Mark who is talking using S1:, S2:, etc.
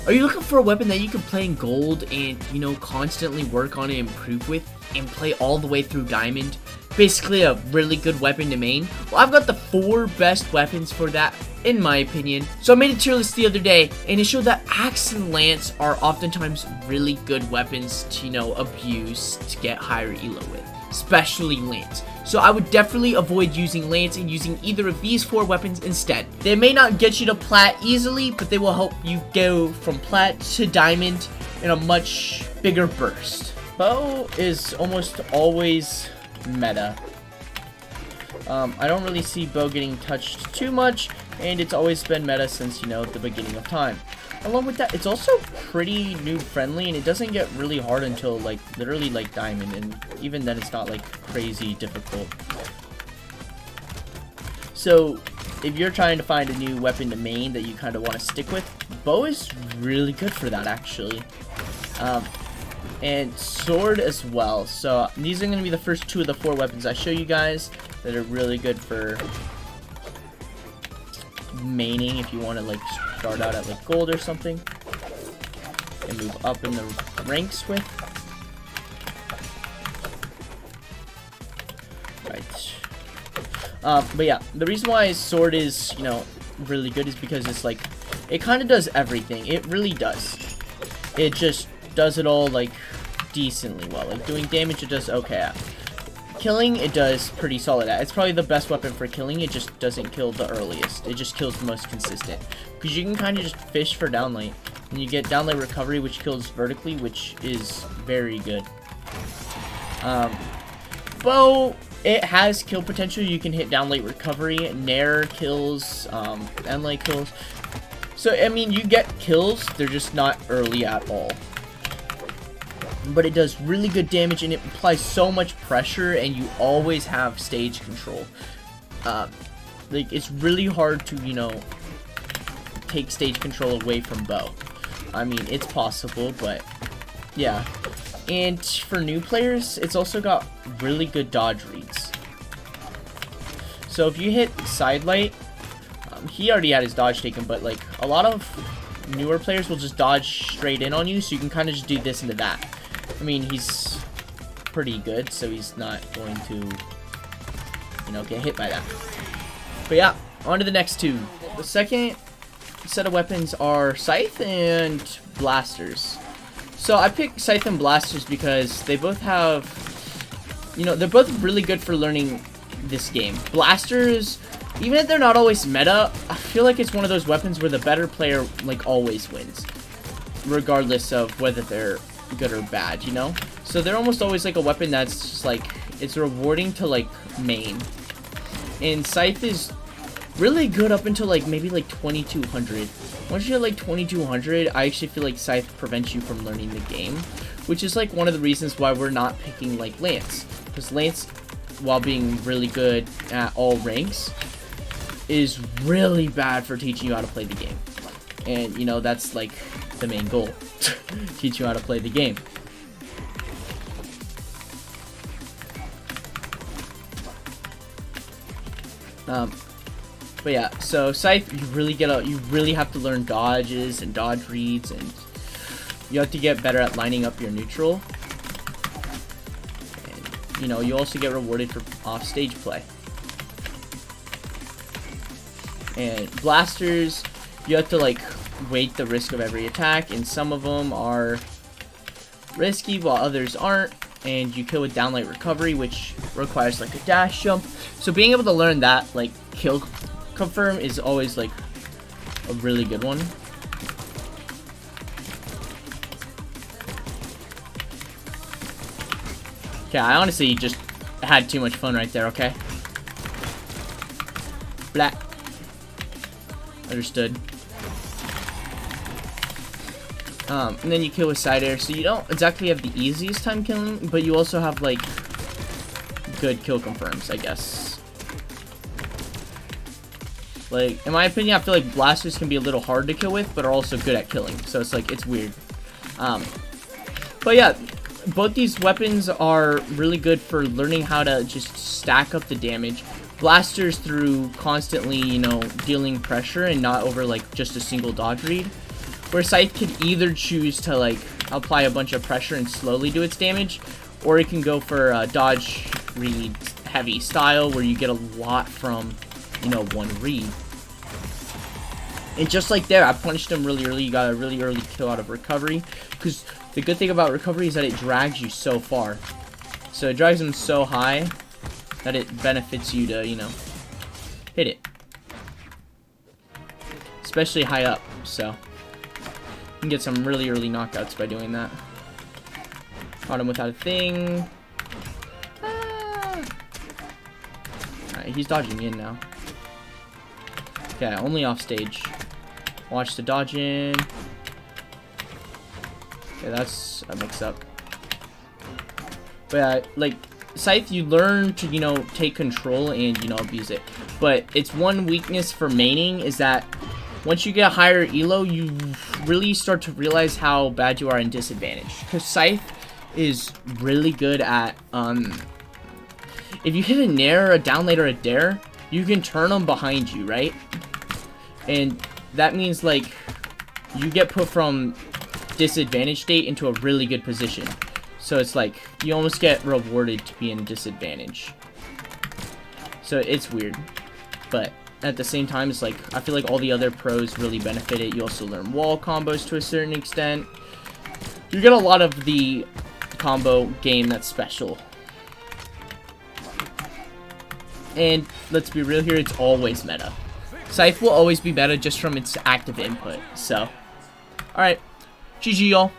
S1: Are you looking for a weapon that you can play in gold and, you know, constantly work on and improve with and play all the way through diamond? Basically a really good weapon to main. Well, I've got the 4 best weapons for that, in my opinion. So I made a tier list the other day, and it showed that axe and lance are oftentimes really good weapons to, you know, abuse to get higher elo with, especially lance. So I would definitely avoid using lance and using either of these 4 weapons instead. They may not get you to plat easily, but they will help you go from plat to diamond in a much bigger burst. Bow is almost always meta. I don't really see bow getting touched too much, and it's always been meta since, you know, the beginning of time. Along with that, it's also pretty noob friendly, and it doesn't get really hard until like literally like diamond, and even then it's not like crazy difficult. So if you're trying to find a new weapon to main that you kind of want to stick with, bow is really good for that actually. And sword as well. So these are going to be the first 2 of the 4 weapons I show you guys that are really good for maining if you want to like start out at like gold or something and move up in the ranks with. Right. But yeah, the reason why sword is, you know, really good is because it's like, it kind of does everything. It really does. It just does it all like decently well. Like doing damage, it does okay at. Killing, it does pretty solid at. It's probably the best weapon for killing. It just doesn't kill the earliest. It just kills the most consistent. Because you can kind of just fish for down lane. And you get down lane recovery, which kills vertically, which is very good. Bow, it has kill potential. You can hit down lane recovery. Nair kills, end lane kills. So, I mean, you get kills. They're just not early at all. But it does really good damage, and it applies so much pressure, and you always have stage control. Like, it's really hard to, you know, take stage control away from bow. I mean, it's possible, but yeah. And for new players, it's also got really good dodge reads. So if you hit sidelight, he already had his dodge taken, but like a lot of newer players will just dodge straight in on you, so you can kind of just do this into that. I mean, he's pretty good, so he's not going to, you know, get hit by that. But yeah, on to the next 2. The second set of weapons are Scythe and Blasters. So I picked Scythe and Blasters because they both have, you know, they're both really good for learning this game. Blasters, even if they're not always meta, I feel like it's one of those weapons where the better player, like, always wins. Regardless of whether they're good or bad, you know? So they're almost always like a weapon that's just like, it's rewarding to like main. And Scythe is really good up until like maybe like 2200. Once you hit like 2200, I actually feel like Scythe prevents you from learning the game, which is like one of the reasons why we're not picking like Lance. Because Lance, while being really good at all ranks, is really bad for teaching you how to play the game. And you know, that's like the main goal. Teach you how to play the game. But yeah, so Scythe, you really have to learn dodges and dodge reads, and you have to get better at lining up your neutral. And you know, you also get rewarded for off-stage play. And Blasters, you have to like weight the risk of every attack, and some of them are risky while others aren't, and you kill with downlight recovery, which requires like a dash jump. So being able to learn that, like, kill confirm is always like a really good one. Okay, I honestly just had too much fun right there, okay? Blah. Understood. And then you kill with side air, so you don't exactly have the easiest time killing, but you also have, like, good kill confirms, I guess. Like, in my opinion, I feel like blasters can be a little hard to kill with, but are also good at killing, so it's like, it's weird. But yeah, both these weapons are really good for learning how to just stack up the damage. Blasters through constantly, you know, dealing pressure and not over, like, just a single dodge read. Where Scythe could either choose to like apply a bunch of pressure and slowly do its damage, or it can go for dodge read heavy style where you get a lot from, you know, one read. And just like there, I punished him really early. You got a really early kill out of recovery, because the good thing about recovery is that it drags you so far. So it drags him so high that it benefits you to, you know, hit it. Especially high up, so you can get some really early knockouts by doing that. Caught him without a thing. Ah. Alright, he's dodging in now. Okay, only off stage. Watch the dodge in. Okay, that's a mix-up. But yeah, like, Scythe, you learn to, you know, take control and, you know, abuse it. But its one weakness for maining is that once you get a higher elo, you really start to realize how bad you are in disadvantage. Because Scythe is really good at, if you hit a nair, a down late, or a dare, you can turn them behind you, right? And that means, like, you get put from disadvantage state into a really good position. So it's like, you almost get rewarded to be in disadvantage. So it's weird. But at the same time, it's like, I feel like all the other pros really benefit it. You also learn wall combos to a certain extent. You get a lot of the combo game that's special. And let's be real here, it's always meta. Scythe will always be meta just from its active input. So, alright. GG, y'all.